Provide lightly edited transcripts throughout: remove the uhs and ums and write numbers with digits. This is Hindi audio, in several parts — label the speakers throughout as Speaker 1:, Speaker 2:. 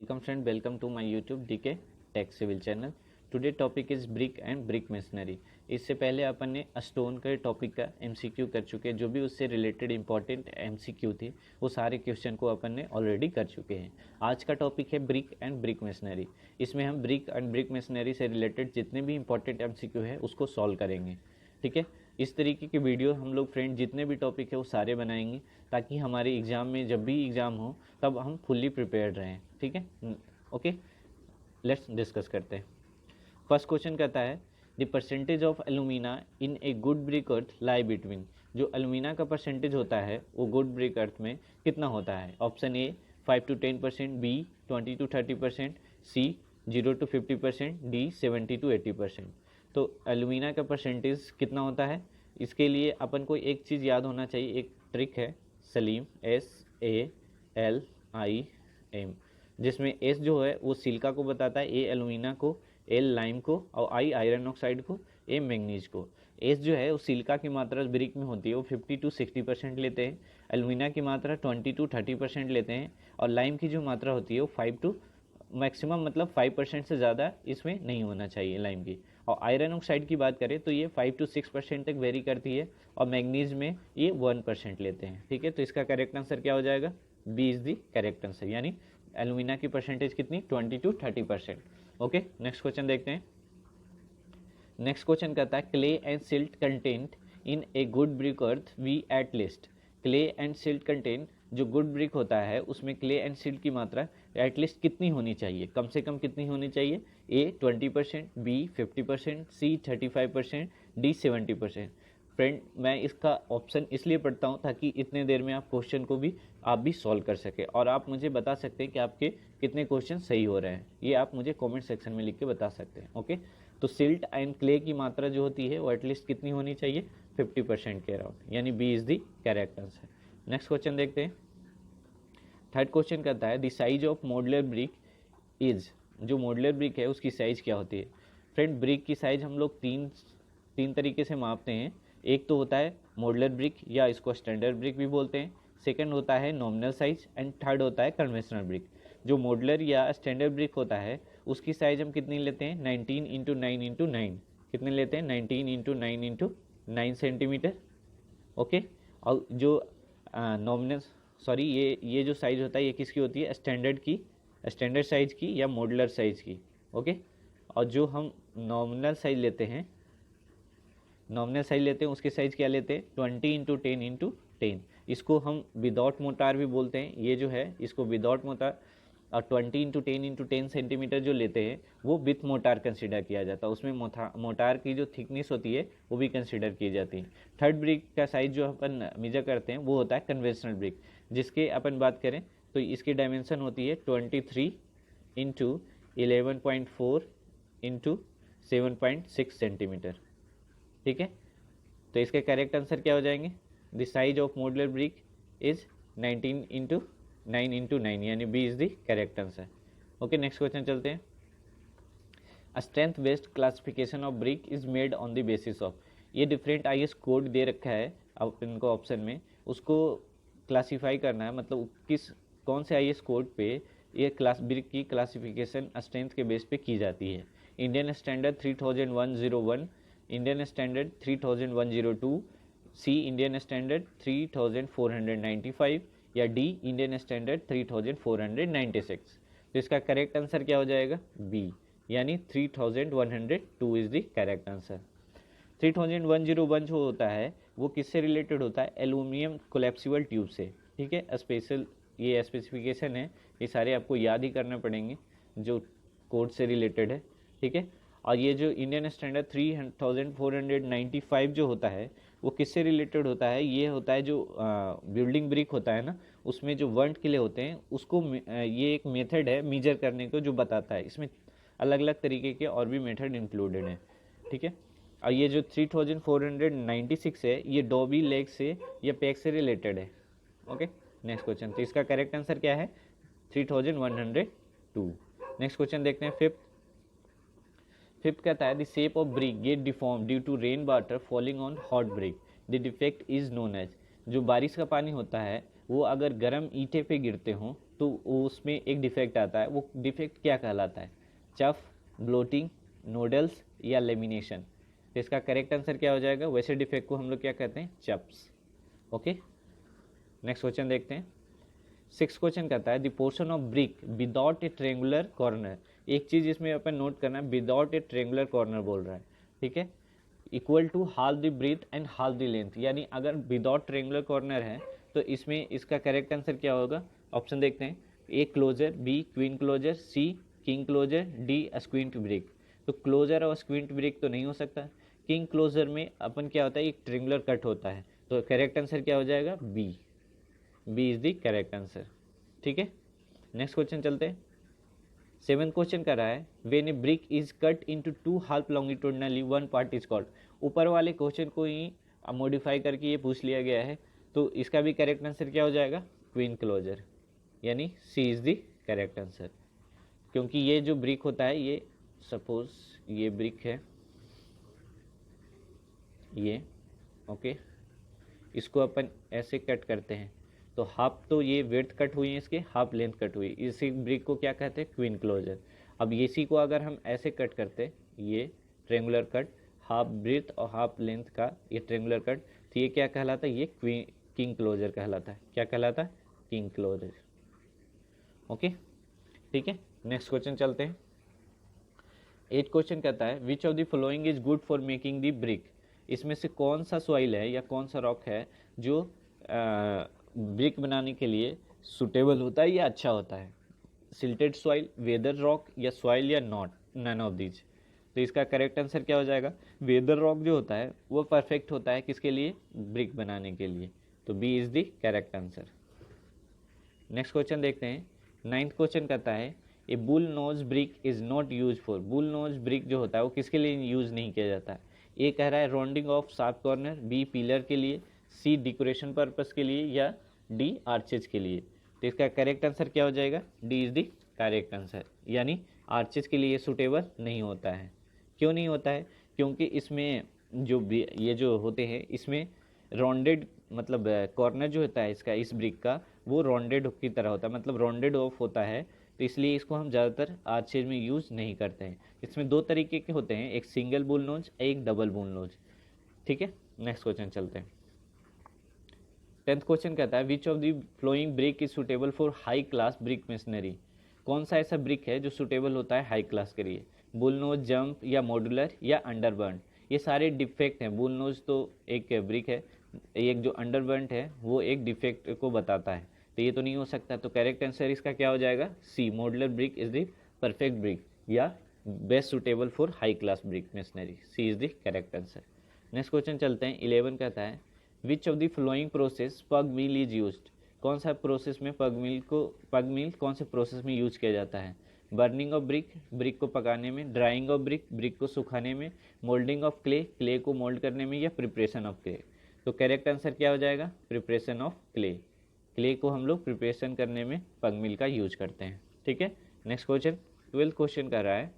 Speaker 1: Welcome friend, welcome to my YouTube DK Tech Civil channel. Today topic is brick and brick masonry. इससे पहले अपन ने स्टोन के टॉपिक का MCQ कर चुके हैं, जो भी उससे रिलेटेड इंपॉर्टेंट MCQ थे वो सारे क्वेश्चन को अपन ने ऑलरेडी कर चुके हैं। आज का टॉपिक है ब्रिक एंड ब्रिक मेसनरी। इसमें हम ब्रिक एंड ब्रिक मेसनरी से रिलेटेड जितने भी इंपॉर्टेंट MCQ है उसको सॉल्व करेंगे। ठीक है, इस तरीके की वीडियो हम लोग फ्रेंड जितने भी टॉपिक है वो सारे बनाएंगे ताकि हमारे एग्ज़ाम में जब भी एग्ज़ाम हो तब हम फुल्ली प्रिपेयर्ड रहें। ठीक है, ओके, लेट्स डिस्कस करते हैं। फर्स्ट क्वेश्चन कहता है the percentage of alumina in a good brick earth lie between. जो एलुमिना का परसेंटेज होता है वो गुड ब्रिक अर्थ में कितना होता है? Option A 5 to 10%, B 20 to 30%, C 0 to 50%, D 70 to 80%। तो एलुमिना का परसेंटेज कितना होता है? इसके लिए अपन को एक चीज़ याद होना चाहिए, एक ट्रिक है सलीम, SALIM, जिसमें एस जो है वो सिलिका को बताता है, ए एलुमिना को, एल लाइम को और आई आयरन ऑक्साइड को, ए मैंगनीज को। एस जो है वो सिलिका की मात्रा ब्रिक में होती है वो 50 to 60% लेते हैं, एलुमिना की मात्रा 20 to 30% लेते हैं और लाइम की जो मात्रा होती है वो 5 to मैक्सिमम मतलब 5% से ज़्यादा इसमें नहीं होना चाहिए लाइम की। और आयरन ऑक्साइड की बात करें तो ये 5 to 6% तक वेरी करती है और मैग्नीज में ये 1% लेते हैं। ठीक है, तो इसका करेक्ट आंसर क्या हो जाएगा? B is the correct answer, यानी एलुमिना की परसेंटेज कितनी? 20 to 30%। ओके, नेक्स्ट क्वेश्चन देखते हैं। नेक्स्ट क्वेश्चन कहता है clay and silt content in a good brick earth weight least. Clay and silt content, जो गुड ब्रिक होता है उसमें क्ले एंड सिल्ट की मात्रा एटलीस्ट कितनी होनी चाहिए? कम से कम कितनी होनी चाहिए? ए 20%, बी 50%, सी 35%, डी 70%। फ्रेंड, मैं इसका ऑप्शन इसलिए पढ़ता हूँ ताकि इतने देर में आप क्वेश्चन को भी आप भी सॉल्व कर सके और आप मुझे बता सकते हैं कि आपके कितने क्वेश्चन सही हो रहे हैं। ये आप मुझे कमेंट सेक्शन में लिख के बता सकते हैं। ओके, तो सिल्ट एंड क्ले की मात्रा जो होती है वो एटलीस्ट कितनी होनी चाहिए? 50% के अराउंड, यानी B is the correct answer. Next question देखते हैं। थर्ड क्वेश्चन कहता है the size of modular brick is. जो मॉडुलर ब्रिक है उसकी साइज़ क्या होती है? फ्रेंड, ब्रिक की साइज़ हम लोग तीन तरीके से मापते हैं। एक तो होता है मॉडुलर ब्रिक या इसको स्टैंडर्ड ब्रिक भी बोलते हैं, सेकंड होता है नॉमिनल साइज एंड थर्ड होता है कन्वेंशनल ब्रिक। जो मॉडुलर या स्टैंडर्ड ब्रिक होता है उसकी साइज़ हम कितनी लेते हैं? 19 × 9 × 9। कितने लेते हैं? 19 × 9 × 9 सेंटीमीटर। ओके, और जो नॉमिनल सॉरी ये जो साइज़ होता है ये किसकी होती है? स्टैंडर्ड साइज़ की या मॉडुलर साइज़ की। ओके, और जो हम नॉमिनल साइज लेते हैं उसके साइज़ क्या लेते हैं? 20 × 10 × 10। इसको हम विदाउट मोटार भी बोलते हैं। ये जो है इसको विदाउट मोटार, और 20 × 10 × 10 सेंटीमीटर जो लेते हैं वो विथ मोटार कंसिडर किया जाता है। उसमें मोटार की जो थिकनेस होती है वो भी कंसिडर की जाती है। थर्ड ब्रिक का साइज़ जो अपन मेजर करते हैं वो होता है कन्वेंशनल ब्रिक, जिसके अपन बात करें तो इसकी डायमेंशन होती है 23 × 11.4 × 7.6 सेंटीमीटर। ठीक है, तो इसके करेक्ट आंसर क्या हो जाएंगे? The size of modular brick is 19 × 9 × 9, यानी B is the correct answer. Okay, next question चलते हैं। A strength based classification of brick is made on the basis of. ये डिफरेंट IS कोड दे रखा है अब इनको ऑप्शन में, उसको क्लासीफाई करना है, मतलब कौन से IS कोड पे ये ब्रिक की क्लासिफिकेशन स्ट्रेंथ के बेस पे की जाती है। इंडियन स्टैंडर्ड 3101, इंडियन स्टैंडर्ड 3102, सी इंडियन स्टैंडर्ड 3495 या डी इंडियन स्टैंडर्ड 3496। तो इसका करेक्ट आंसर क्या हो जाएगा? बी, यानी 3102 इज द करेक्ट आंसर। 3101 जो होता है वो किससे रिलेटेड होता है? एल्यूमिनियम कोलेप्सिबल ट्यूब से। ठीक है, स्पेशल ये स्पेसिफिकेशन है, ये सारे आपको याद ही करने पड़ेंगे जो कोड से रिलेटेड है। ठीक है, और ये जो इंडियन स्टैंडर्ड 3495 जो होता है वो किससे रिलेटेड होता है? ये होता है जो बिल्डिंग ब्रिक होता है ना, उसमें जो वर्न्ट किले होते हैं उसको ये एक मेथड है मेजर करने को जो बताता है। इसमें अलग अलग तरीके के और भी मेथड इंक्लूडेड हैं। ठीक है, और ये जो 3496 है ये डॉबी लेग से या पैक से रिलेटेड है। ओके, नेक्स्ट क्वेश्चन, तो इसका करेक्ट आंसर क्या है? 3102। नेक्स्ट क्वेश्चन देखते हैं। फिफ्थ कहता है the shape of brick get deform due to rain water falling on hot brick, the defect is known as. जो बारिश का पानी होता है वो अगर गर्म ईंटे पे गिरते हों तो उसमें एक डिफेक्ट आता है, वो डिफेक्ट क्या कहलाता है? चफ, ब्लोटिंग, नोडल्स या लेमिनेशन। तो इसका करेक्ट आंसर क्या हो जाएगा? वैसे डिफेक्ट को हम लोग क्या कहते हैं? चप्स। ओके, नेक्स्ट क्वेश्चन देखते हैं। 6 क्वेश्चन कहता है the portion of brick without A triangular corner. एक चीज इसमें अपन नोट करना है, विदाउट ए ट्रेंगुलर कॉर्नर बोल रहा है, ठीक है, equal to half the breadth and half the length. यानी अगर विदाउट ट्रेंगुलर कॉर्नर है तो इसमें इसका करेक्ट आंसर क्या होगा? ऑप्शन देखते हैं। A closer, B queen closer, C king closer, D squint brick. तो क्लोजर और स्क्विंट ब्रिक तो नहीं हो सकता। किंग क्लोजर में अपन क्या होता है, एक ट्रेंगुलर कट होता है, तो करेक्ट आंसर क्या हो जाएगा? B. B is the correct answer, ठीक है। नेक्स्ट क्वेश्चन चलते हैं। 7th क्वेश्चन कर रहा है when A brick is cut into 2 half longitudinally one part is called. ऊपर वाले क्वेश्चन को ही मॉडिफाई करके ये पूछ लिया गया है, तो इसका भी करेक्ट आंसर क्या हो जाएगा? क्वीन क्लोजर, यानी C is the correct answer. क्योंकि ये जो ब्रिक होता है, ये सपोज ये ब्रिक है, ये ओके, इसको अपन ऐसे कट करते हैं, तो हाफ तो ये विड्थ कट हुई है इसके, हाफ लेंथ कट हुई, इसी ब्रिक को क्या कहते हैं? Queen closer. अब इसी को अगर हम ऐसे कट करते, ये ट्रेंगुलर कट, हाफ ब्रिथ और हाफ लेंथ का ये ट्रेंगुलर कट, तो ये क्या कहलाता है? ये किंग क्लोजर कहलाता है। क्या कहलाता है? King closure. ओके, ठीक है। नेक्स्ट क्वेश्चन चलते हैं। 8 क्वेश्चन कहता है which of the following is good for making the brick. इसमें से कौन सा सॉइल है या कौन सा रॉक है जो ब्रिक बनाने के लिए सुटेबल होता है या अच्छा होता है? सिल्टेड सॉइल, वेदर रॉक या सॉइल या नॉट, नन ऑफ दीज। तो इसका करेक्ट आंसर क्या हो जाएगा? वेदर रॉक जो होता है वो परफेक्ट होता है किसके लिए? ब्रिक बनाने के लिए। तो B is the correct answer. Next question देखते हैं। 9th क्वेश्चन कहता है A bull nose brick is not use for. Bull nose brick जो होता है वो किसके लिए यूज नहीं किया जाता है? ए कह रहा है rounding off sharp corner, B pillar के लिए, सी डेकोरेशन पर्पस के लिए या डी आर्चेज के लिए। तो इसका करेक्ट आंसर क्या हो जाएगा? D is the correct answer, यानी आर्चेज के लिए सूटेबल नहीं होता है। क्यों नहीं होता है? क्योंकि इसमें जो ये जो होते हैं इसमें राउंडेड, मतलब कॉर्नर जो होता है इसका, इस ब्रिक का, वो राउंडेड की तरह होता है, मतलब राउंडेड ऑफ होता है, तो इसलिए इसको हम ज़्यादातर आर्चेज में यूज़ नहीं करते हैं। इसमें 2 तरीके के होते हैं, एक सिंगल बुल नोज, एक डबल बुल नोज, ठीक है। नेक्स्ट क्वेश्चन चलते हैं। 10th क्वेश्चन कहता है which of the flowing brick is suitable for high class brick machinery. कौन सा ऐसा ब्रिक है जो सुटेबल होता है हाई क्लास के लिए? बुल नोज, जंप या मॉड्यूलर या अंडरबर्न। ये सारे डिफेक्ट हैं। बुल नोज तो एक ब्रिक है, एक जो अंडरबर्न है वो एक डिफेक्ट को बताता है, तो ये तो नहीं हो सकता। तो करेक्ट आंसर इसका क्या हो जाएगा? C, modular brick is the perfect brick या best suitable for high class brick masonry. C is the correct answer. Next question चलते हैं। 11 कहता है which of the following process pug mill is used. कौन सा प्रोसेस में पग मिल कौन से प्रोसेस में यूज किया जाता है? बर्निंग ऑफ ब्रिक, ब्रिक को पकाने में, ड्राइंग ऑफ ब्रिक, ब्रिक को सुखाने में, मोल्डिंग ऑफ क्ले, क्ले को मोल्ड करने में, या प्रिपरेशन ऑफ क्ले। तो करेक्ट आंसर क्या हो जाएगा? Preparation of clay. क्ले को हम लोग प्रिपरेशन करने में पग मिल का यूज करते हैं, ठीक है। नेक्स्ट क्वेश्चन 12th क्वेश्चन कर रहा है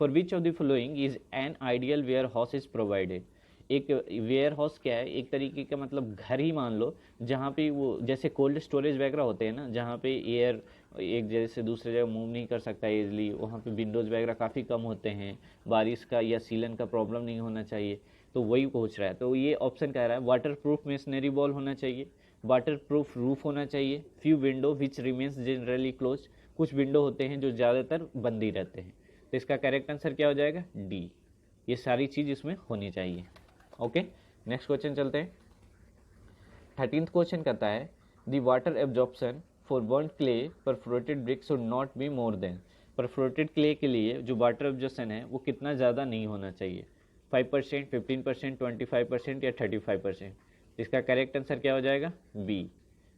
Speaker 1: for which of the following is an ideal warehouse is provided. एक वेयर हाउस क्या है? एक तरीके का मतलब घर ही मान लो, जहाँ पे वो जैसे कोल्ड स्टोरेज वगैरह होते हैं ना, जहाँ पे एयर एक जगह से दूसरे जगह मूव नहीं कर सकता इजली, वहाँ पे विंडोज़ वगैरह काफ़ी कम होते हैं, बारिश का या सीलन का प्रॉब्लम नहीं होना चाहिए, तो वही पूछ रहा है। तो ये ऑप्शन कह रहा है वाटर प्रूफ मेसनरी वॉल होना चाहिए, वाटर प्रूफ रूफ होना चाहिए, few window which remains generally close, कुछ विंडो होते हैं जो ज़्यादातर बंद ही रहते हैं। तो इसका करेक्ट आंसर क्या हो जाएगा? डी। ये सारी चीज़ इसमें होनी चाहिए। ओके, नेक्स्ट क्वेश्चन चलते हैं। 13th क्वेश्चन कहता है the water absorption for burned clay perforated brick should not be more then. Perforated clay के लिए जो वाटर एब्जॉर्प्शन है वो कितना ज़्यादा नहीं होना चाहिए? 5%, 15%, 25% या 35%। इसका करेक्ट आंसर क्या हो जाएगा? B,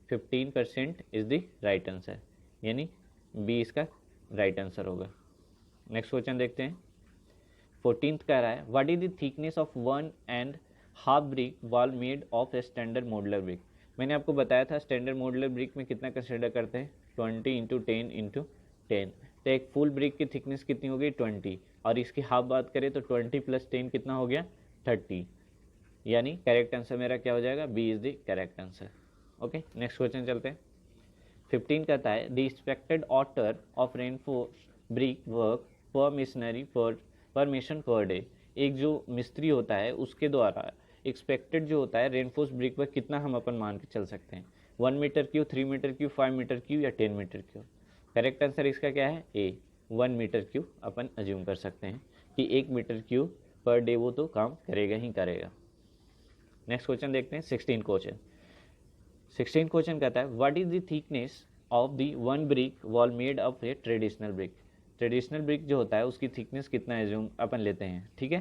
Speaker 1: 15% is the right answer, यानी बी इसका राइट आंसर होगा। नेक्स्ट क्वेश्चन देखते हैं। 14th कह रहा है what is the thickness of 1.5 brick wall made of a standard modular brick. मैंने आपको बताया था स्टैंडर्ड मॉड्यूलर ब्रिक में कितना कंसिडर करते हैं? 20 × 10 × 10। तो एक फुल ब्रिक की थिकनेस कितनी हो गई? 20, और इसकी हाफ बात करें तो 20 + 10 कितना हो गया? 30, यानी करेक्ट आंसर मेरा क्या हो जाएगा? B is the correct answer. Okay, next question चलते हैं। 15 कहता है the expected order of reinforce brick work per masonry per mason per day. एक जो मिस्त्री होता है उसके द्वारा एक्सपेक्टेड जो होता है रेनफोर्स ब्रिक वर्क कितना हम अपन मान के चल सकते हैं, 1 metre cube, 3 metre cube, 5 metre cube या 10 मीटर क्यूब। करेक्ट आंसर इसका क्या है, ए, 1 मीटर क्यूब अपन अज्यूम कर सकते हैं कि 1 मीटर क्यूब पर डे वो तो काम करेगा ही करेगा। नेक्स्ट क्वेश्चन देखते हैं 16 क्वेश्चन। 16 क्वेश्चन कहता है what is the thickness of the one brick wall made of A traditional brick. Traditional brick जो होता है उसकी थिकनेस कितना एज्यूम अपन लेते हैं, ठीक है।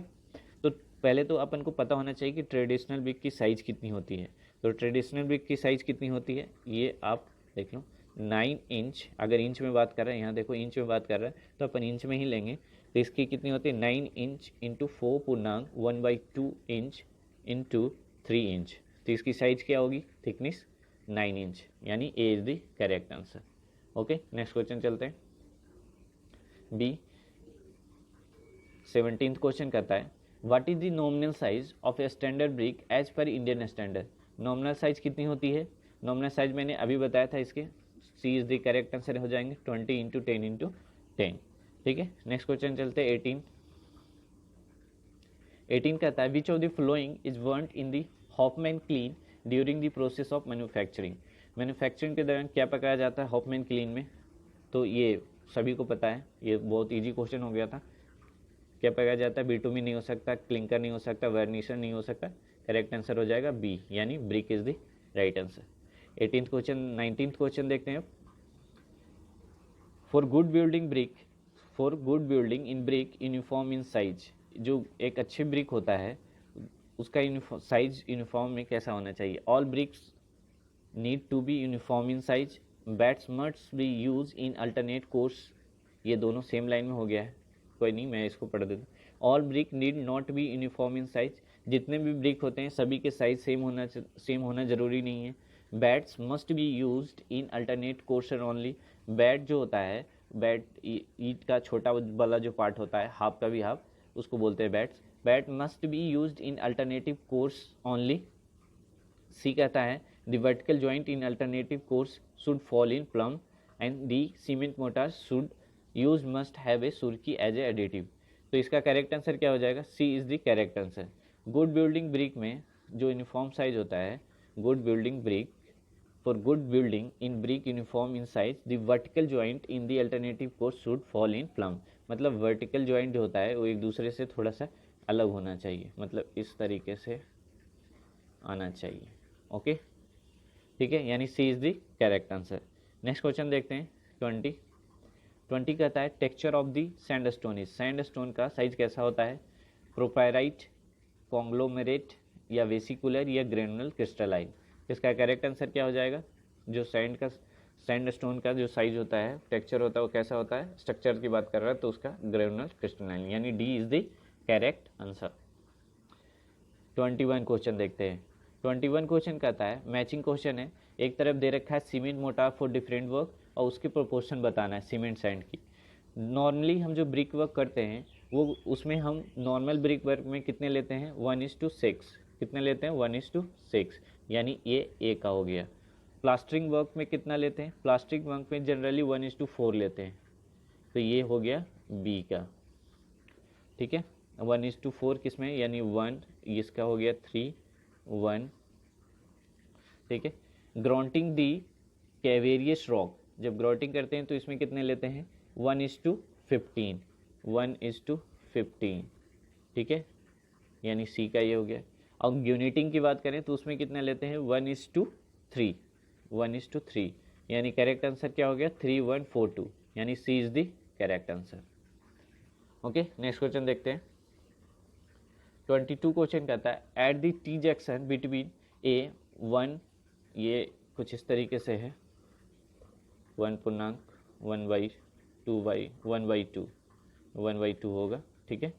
Speaker 1: तो पहले तो अपन को पता होना चाहिए कि ट्रेडिशनल ब्रिक की साइज़ कितनी होती है। तो ट्रेडिशनल ब्रिक की साइज़ कितनी होती है ये आप देख लो, 9 इंच। अगर इंच में बात कर रहे हैं, यहाँ देखो इंच में बात कर रहे हैं तो अपन इंच में ही लेंगे। तो इसकी कितनी होती है 9 inch into 4/1/2 inch into 3 inch. तो इसकी साइज क्या होगी, थिकनेस 9 इंच, यानी A is the correct answer. Okay, next question चलते हैं। बी 17th क्वेश्चन करता है what is the nominal size of a standard brick as per Indian standard. Nominal size कितनी होती है, नॉमिनल साइज मैंने अभी बताया था, इसके सी इज द करेक्ट आंसर हो जाएंगे 20 इंटू 10 इंटू 10, ठीक है। नेक्स्ट क्वेश्चन चलते हैं 18 कहता है which of the following is burnt in the Hoffman kiln during the process of manufacturing. Manufacturing के दौरान क्या पकाया जाता है हॉफमैन क्लीन में, तो ये सभी को पता है, ये बहुत इजी क्वेश्चन हो गया था। क्या पकाया जाता है, बिटुमिन नहीं हो सकता, क्लिंकर नहीं हो सकता, वर्निशर नहीं हो सकता। करेक्ट आंसर हो जाएगा बी, यानी brick is the right answer. 18th question 19th question देखते हैं। For good building in brick uniform in size. जो एक अच्छे ब्रिक होता है उसका साइज यूनिफॉर्म में कैसा होना चाहिए। All bricks need to be uniform in size, bats must be use in alternate course. ये दोनों सेम लाइन में हो गया है, कोई नहीं मैं इसको पढ़ देता हूँ। All brick need not be uniform in size, जितने भी ब्रिक होते हैं सभी के साइज सेम होना जरूरी नहीं है। Bats must be used in alternate courser only. Bat जो होता है, बैट ईट का छोटा वाला जो पार्ट होता है, हाफ का भी हाफ, उसको बोलते हैं bats. Bat must be used in alternative course only. C कहता है the vertical joint in alternative course should fall in plumb and the cement mortar should use must have a surkhi as a additive. तो इसका करेक्ट आंसर क्या हो जाएगा, C is the correct answer. Good building brick में जो यूनिफॉर्म साइज होता है, good building brick, for good building in brick uniform in size the vertical joint in the alternative course should fall in plum. मतलब वर्टिकल जॉइंट जो होता है वो एक दूसरे से थोड़ा सा अलग होना चाहिए, मतलब इस तरीके से आना चाहिए। ओके, ठीक है, यानी C is the correct answer. Next question देखते हैं 20 कहता है texture of the sandstone is. Sandstone का साइज कैसा होता है, प्रोपाइराइट, कॉन्ग्लोमेरेट या वेसिकुलर या ग्रेनुलर क्रिस्टलाइन। इसका करेक्ट आंसर क्या हो जाएगा, जो सैंडस्टोन का जो साइज होता है, टेक्सचर होता है, वो कैसा होता है, स्ट्रक्चर की बात कर रहा है तो उसका ग्रेनुलर क्रिस्टलाइन, यानी D is the correct answer. 21 question देखते हैं। 21 क्वेश्चन कहता है मैचिंग क्वेश्चन है, एक तरफ दे रखा है cement motor for different work और उसकी प्रोपोर्शन बताना है सीमेंट सैंड की। नॉर्मली हम जो ब्रिक वर्क करते हैं वो उसमें हम नॉर्मल ब्रिक वर्क में कितने लेते हैं 1:6, कितने लेते हैं 1:6, यानी ये ए का हो गया। प्लास्टरिंग वर्क में कितना लेते हैं, प्लास्टरिंग वर्क में जनरली 1:4 लेते हैं, तो ये हो गया बी का, ठीक है। 1:4 किस में, यानी 1, इसका हो गया 3, 1, ठीक है। ग्राउंटिंग दी कैवेरियस रॉक, जब ग्राउटिंग करते हैं तो इसमें कितने लेते हैं 1:15, 1:15, ठीक है, यानी सी का ये हो गया। अब यूनिटिंग की बात करें तो उसमें कितने लेते हैं 1:3, 1:3, यानी करेक्ट आंसर क्या हो गया 3:1:4:2, यानी C is the correct answer. Okay, next question देखते हैं। 22 क्वेश्चन कहता है at the T junction between a 1, ये कुछ इस तरीके से है 1.1/2 होगा, ठीक है,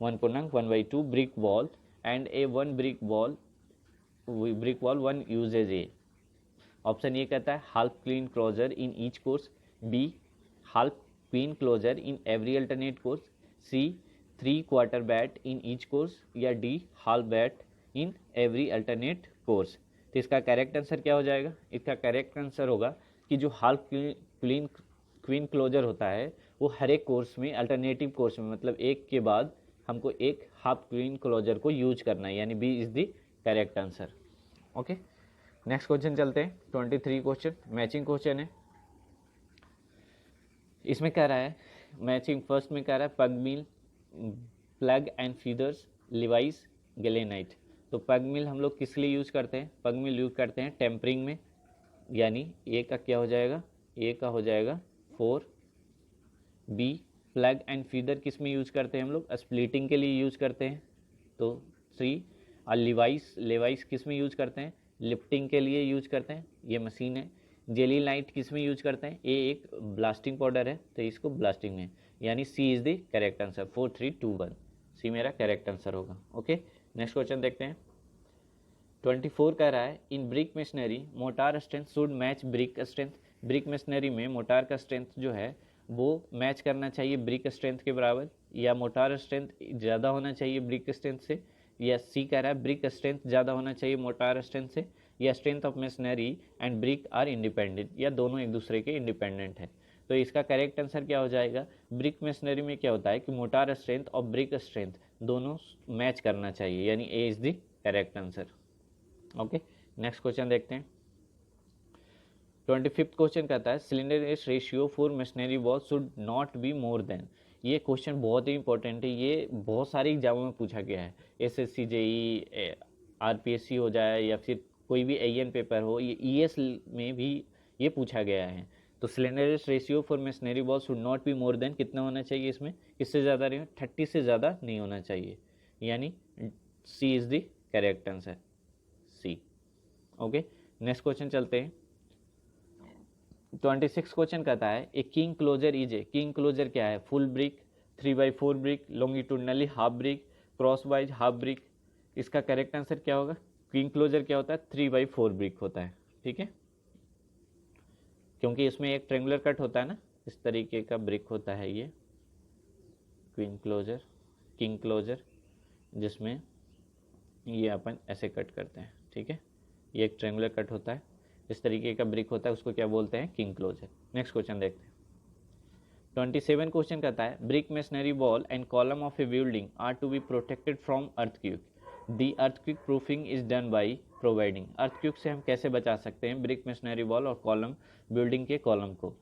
Speaker 1: 1.1/2 brick wall and a 1 brick wall 1 uses a. Option A कहता है half queen closer in each course, B half queen closer in every alternate course, C 3/4 bat in each course, या D half bat in every alternate course. तो इसका करेक्ट आंसर क्या हो जाएगा, इसका करेक्ट आंसर होगा कि जो हाफ क्वीन क्लोजर होता है वो हर एक कोर्स में, अल्टरनेटिव कोर्स में, मतलब एक के बाद हमको एक हाफ क्वीन क्लोजर को यूज करना है, यानी B is the correct answer. Okay, next question चलते हैं। 23 क्वेश्चन मैचिंग क्वेश्चन है। इसमें कह रहा है मैचिंग, फर्स्ट में कह रहा है पग मिल, प्लग एंड फीदर्स, लिवाइस, गैलेनाइट। तो पग मिल हम लोग किस लिए यूज़ करते हैं? पग मिल यूज़ करते हैं टेम्परिंग में, यानी ए का क्या हो जाएगा? ए का हो जाएगा 4। बी, प्लग एंड फीदर किस में यूज़ करते हैं हम लोग? स्प्लिटिंग के लिए यूज़ करते हैं, तो 3। और लिवाइस किस में यूज़ करते हैं? लिफ्टिंग के लिए यूज़ करते हैं, ये मशीन है। जेली लाइट किस में यूज करते हैं? ये एक ब्लास्टिंग पाउडर है, तो इसको ब्लास्टिंग में, यानी C is the correct answer. 4 3 2 1, सी मेरा करेक्ट आंसर होगा। ओके, नेक्स्ट क्वेश्चन देखते हैं। 24 कह रहा है इन brick machinery motor strength should match brick strength. Brick machinery में मोटार का स्ट्रेंथ जो है वो मैच करना चाहिए ब्रिक स्ट्रेंथ के बराबर, या मोटार स्ट्रेंथ ज़्यादा होना चाहिए ब्रिक स्ट्रेंथ से, या सी कह रहा है ब्रिक स्ट्रेंथ ज़्यादा होना चाहिए मोटार स्ट्रेंथ से, या strength of masonry and brick are independent, या दोनों एक दूसरे के इंडिपेंडेंट है। तो इसका करेक्ट आंसर क्या हो जाएगा? ब्रिक मशीनरी में क्या होता है कि मोटार स्ट्रेंथ और ब्रिक स्ट्रेंथ दोनों मैच करना चाहिए, यानी A is the correct answer. Okay, next question देखते हैं। 25th क्वेश्चन कहता है slenderness ratio for masonry wall should not be more than. ये क्वेश्चन बहुत ही इंपॉर्टेंट है, ये बहुत सारे एग्जामों में पूछा गया है। एसएससी, जेई, आरपीएससी हो जाए या फिर कोई भी एएन पेपर हो, ये ईएस में भी ये पूछा गया है। तो cylinder ratio for masonry wall should not be more then कितना होना चाहिए? इसमें किससे ज़्यादा नहीं, 30 से ज़्यादा नहीं होना चाहिए, यानी C is the correct answer, C. Okay, next question चलते हैं। 26 क्वेश्चन कहता है a king closer is a. King closer क्या है? Full brick, 3/4 brick, longitudinally half brick, cross wise half brick. इसका करेक्ट आंसर क्या होगा? किंग क्लोजर क्या होता है? 3/4 ब्रिक होता है, ठीक है, क्योंकि इसमें एक ट्रेंगुलर कट होता है ना, इस तरीके का ब्रिक होता है ये क्वीन क्लोजर, किंग क्लोजर, जिसमें ये अपन ऐसे कट करते हैं, ठीक है। ये एक ट्रेंगुलर कट होता है, इस तरीके का ब्रिक होता है, उसको क्या बोलते हैं? King closure. नेक्स्ट क्वेश्चन देखते हैं। 27 क्वेश्चन कहता है brick masonry wall and column of a building are to be protected from earthquake. The earthquake proofing is done by providing. Earthquake से हम कैसे बचा सकते हैं ब्रिक मशीनरी वॉल और कॉलम, बिल्डिंग के कॉलम को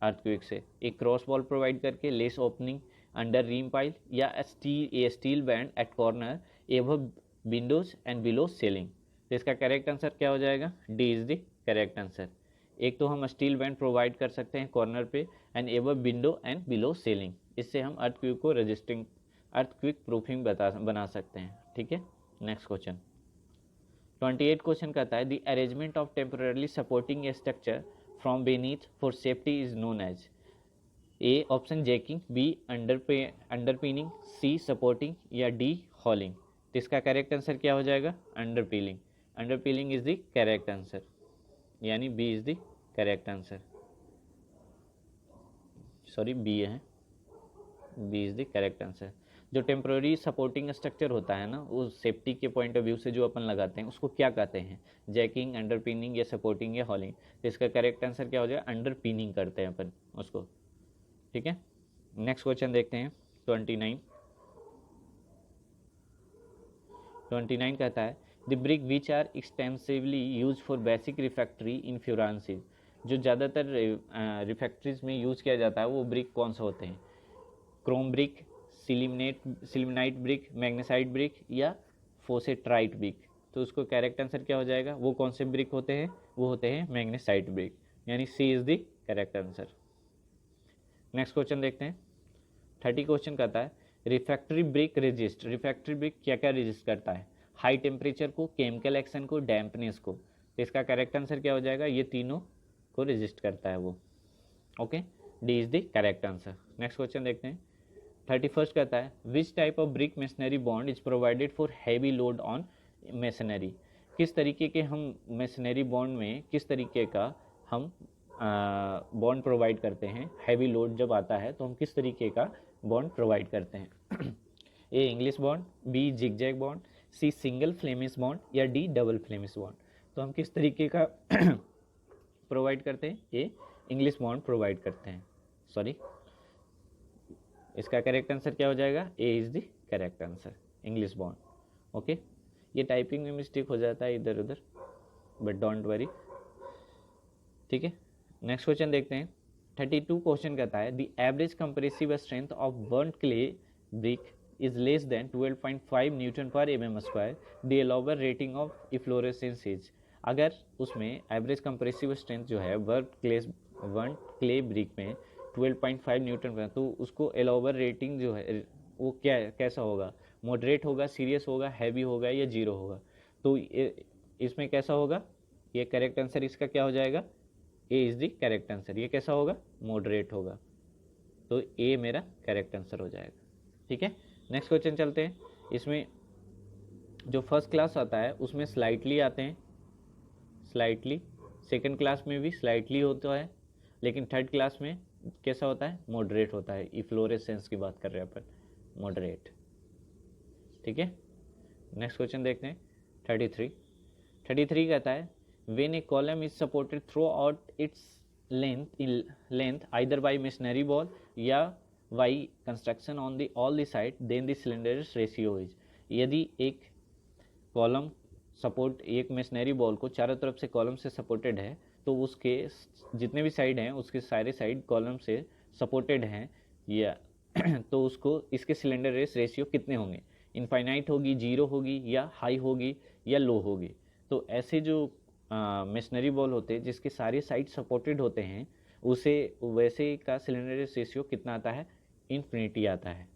Speaker 1: अर्थक्वेक से? एक क्रॉस वॉल प्रोवाइड करके, less opening under reamed pile, या steel band at corner above windows and below ceiling. तो इसका करेक्ट आंसर क्या हो जाएगा? D is the correct answer. एक तो हम स्टील बैंड प्रोवाइड कर सकते हैं कॉर्नर पे and above window and below ceiling, इससे हम अर्थक्वेक को रेजिस्टिंग, अर्थक्वेक प्रूफिंग बना सकते हैं, ठीक है। नेक्स्ट क्वेश्चन 28 क्वेश्चन कहता है the arrangement of temporary supporting a structure from beneath for safety is known as. A option jacking, B underpinning, C supporting, या डी हॉलिंग। तो इसका करेक्ट आंसर क्या हो जाएगा? Underpinning. Underpinning is the correct answer, यानी B is the correct answer. Sorry, B है, B is the correct answer. जो टेम्प्रोरी सपोर्टिंग स्ट्रक्चर होता है ना, वो सेफ्टी के पॉइंट ऑफ व्यू से जो अपन लगाते हैं उसको क्या कहते हैं? जैकिंग, अंडरपिनिंग, या सपोर्टिंग, या हॉलिंग। तो इसका करेक्ट आंसर क्या हो जाएगा? अंडरपिनिंग करते हैं अपन उसको, ठीक है। नेक्स्ट क्वेश्चन देखते हैं। 29 कहता है the brick which are extensively use for basic refractory in furnaces. जो ज़्यादातर रिफैक्ट्रीज में यूज़ किया जाता है वो ब्रिक कौन सा होते हैं? Chrome brick, sillimanite brick, magnesite brick, या फोसेट्राइट ब्रिक। तो उसको करेक्ट आंसर क्या हो जाएगा? वो कौन से ब्रिक होते हैं? वो होते हैं मैग्नेसाइट ब्रिक, यानी C is the correct answer. Next question देखते हैं। 30 क्वेश्चन कहता है refractory brick resist. Refractory brick क्या क्या रेजिस्ट करता है? हाई टेम्परेचर को, केमिकल एक्शन को, डैम्पनेस को। तो इसका करेक्ट आंसर क्या हो जाएगा? ये तीनों को रेजिस्ट करता है वो, okay, D is the correct answer. Next question देखते हैं। 31 कहता है which type of brick machinery bond is provided for heavy load on machinery. किस तरीके के हम मशीनरी बॉन्ड में, किस तरीके का हम बॉन्ड प्रोवाइड करते हैं? हैवी लोड जब आता है तो हम किस तरीके का बॉन्ड प्रोवाइड करते हैं? A English bond, B zigzag bond, C single Flemish bond, या डी डबल फ्लेमिश बॉन्ड। तो हम किस तरीके का प्रोवाइड करते हैं, ए इंग्लिश बॉन्ड प्रोवाइड करते हैं। सॉरी, इसका करेक्ट आंसर क्या हो जाएगा, ए is the correct answer, English bond. Okay, ये टाइपिंग में मिस्टेक हो जाता है इधर उधर, बट डोंट वरी, ठीक है। नेक्स्ट क्वेश्चन देखते हैं। 32 क्वेश्चन कहता है the average compressive strength of burned clay brick is less than 12.5 Newton पर mm², the allowable rating of efflorescence is. अगर उसमें एवरेज कंप्रेसिव स्ट्रेंथ जो है बर्न्ड क्ले ब्रिक में 12.5 न्यूटन पर, तो उसको अलाउबल रेटिंग जो है वो कैसा होगा, मॉडरेट होगा, सीरियस होगा, हैवी होगा या जीरो होगा। तो इसमें कैसा होगा, ये करेक्ट आंसर इसका क्या हो जाएगा, ए इज़ द करेक्ट आंसर। ये कैसा होगा, मॉडरेट होगा, तो ए मेरा करेक्ट आंसर हो जाएगा, ठीक है। नेक्स्ट क्वेश्चन चलते हैं। इसमें जो फर्स्ट क्लास आता है उसमें स्लाइटली आते हैं, स्लाइटली, सेकंड क्लास में भी स्लाइटली होता है, लेकिन थर्ड क्लास में कैसा होता है, मॉडरेट होता है। इफ्लोरेसेंस की बात कर रहे हैं अपन, मॉडरेट, ठीक है। नेक्स्ट क्वेश्चन देखते हैं। 33 कहता है when a column is supported throughout its length either by masonry wall या by construction on the all the side, then the slenderness ratio is। यदि एक कॉलम सपोर्ट, एक मेसनरी बॉल को चारों तरफ से कॉलम से सपोर्टेड है, तो उसके जितने भी साइड हैं उसके सारे साइड कॉलम से सपोर्टेड हैं या तो उसको इसके सिलेंडर रेस रेशियो कितने होंगे, इनफाइनाइट होगी, जीरो होगी या हाई होगी या लो होगी। तो ऐसे जो मेसनरी बॉल होते हैं जिसके सारे साइड सपोर्टेड होते हैं, उसे वैसे का सिलेंडर रेस रेशियो कितना आता है, इन्फिनिटी आता है,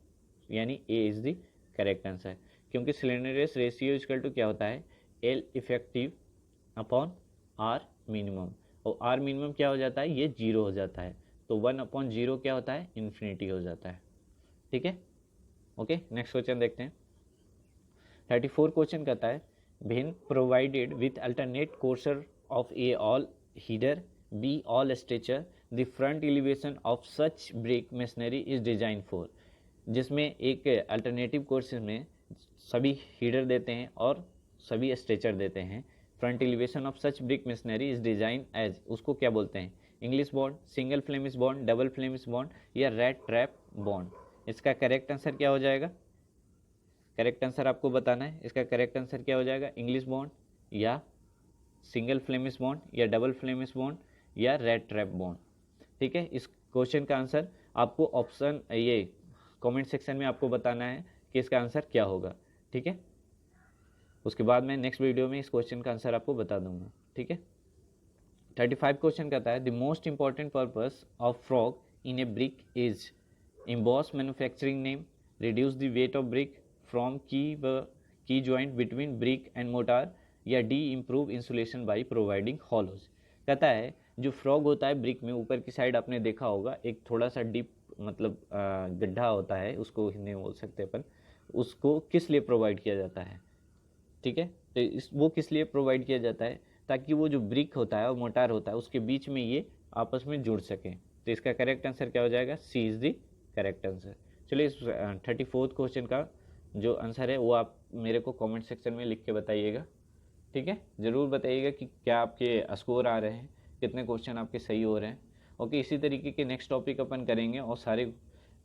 Speaker 1: यानी A is the correct answer. क्योंकि slenderness ratio equal to क्या होता है, L effective upon R minimum, और आर मिनिमम क्या हो जाता है, ये जीरो हो जाता है, तो 1/0 क्या होता है, इन्फिनिटी हो जाता है, ठीक है। ओके, नेक्स्ट क्वेश्चन देखते हैं। 34 क्वेश्चन कहता है भिन्न provided with alternate courser of A all header be all stretcher the front elevation of such brick masonry is design for. जिसमें एक अल्टरनेटिव कोर्सेज में सभी हीडर देते हैं और सभी स्ट्रेचर देते हैं। Front elevation of such brick masonry is design as, उसको क्या बोलते हैं, English bond, single Flemish bond, double Flemish bond या रेड ट्रैप बॉन्ड। इसका करेक्ट आंसर क्या हो जाएगा, करेक्ट आंसर आपको बताना है। इसका करेक्ट आंसर क्या हो जाएगा, इंग्लिश बॉन्ड या सिंगल फ्लेमिश बॉन्ड या डबल फ्लेमिश बॉन्ड या रेड ट्रैप बॉन्ड, ठीक है। इस क्वेश्चन का आंसर आपको ऑप्शन ये कमेंट सेक्शन में आपको बताना है कि इसका आंसर क्या होगा, ठीक है। उसके बाद मैं नेक्स्ट वीडियो में इस क्वेश्चन का आंसर आपको बता दूंगा, ठीक है। 35 क्वेश्चन कहता है the most important purpose of frog in a brick is emboss manufacturing name, reduce the weight of brick, from key joint between brick and mortar या D improve insulation by providing hollows. कहता है जो फ्रॉग होता है ब्रिक में ऊपर की साइड आपने देखा होगा, एक थोड़ा सा डीप मतलब गड्ढा होता है, उसको हिंदी में बोल सकते हैं अपन, उसको किस लिए प्रोवाइड किया जाता है, ठीक है। तो वो किस लिए प्रोवाइड किया जाता है, ताकि वो जो ब्रिक होता है और मोटार होता है उसके बीच में ये आपस में जुड़ सकें। तो इसका करेक्ट आंसर क्या हो जाएगा, सी इज़ द करेक्ट आंसर। चलिए इस 34 क्वेश्चन का जो आंसर है वो आप मेरे को कमेंट सेक्शन में लिख के बताइएगा, ठीक है। ज़रूर बताइएगा कि क्या आपके स्कोर आ रहे हैं, कितने क्वेश्चन आपके सही हो रहे हैं। ओके, इसी तरीके के नेक्स्ट टॉपिक अपन करेंगे और सारे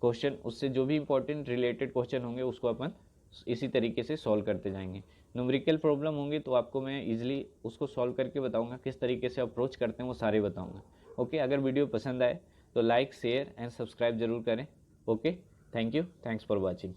Speaker 1: क्वेश्चन उससे जो भी इंपॉर्टेंट रिलेटेड क्वेश्चन होंगे उसको अपन इसी तरीके से सॉल्व करते जाएंगे। न्यूमेरिकल प्रॉब्लम होंगी तो आपको मैं इजीली उसको सॉल्व करके बताऊंगा, किस तरीके से अप्रोच करते हैं वो सारे बताऊंगा। ओके, अगर वीडियो पसंद आए तो लाइक, शेयर एंड सब्सक्राइब जरूर करें। Okay, thank you, thanks for watching.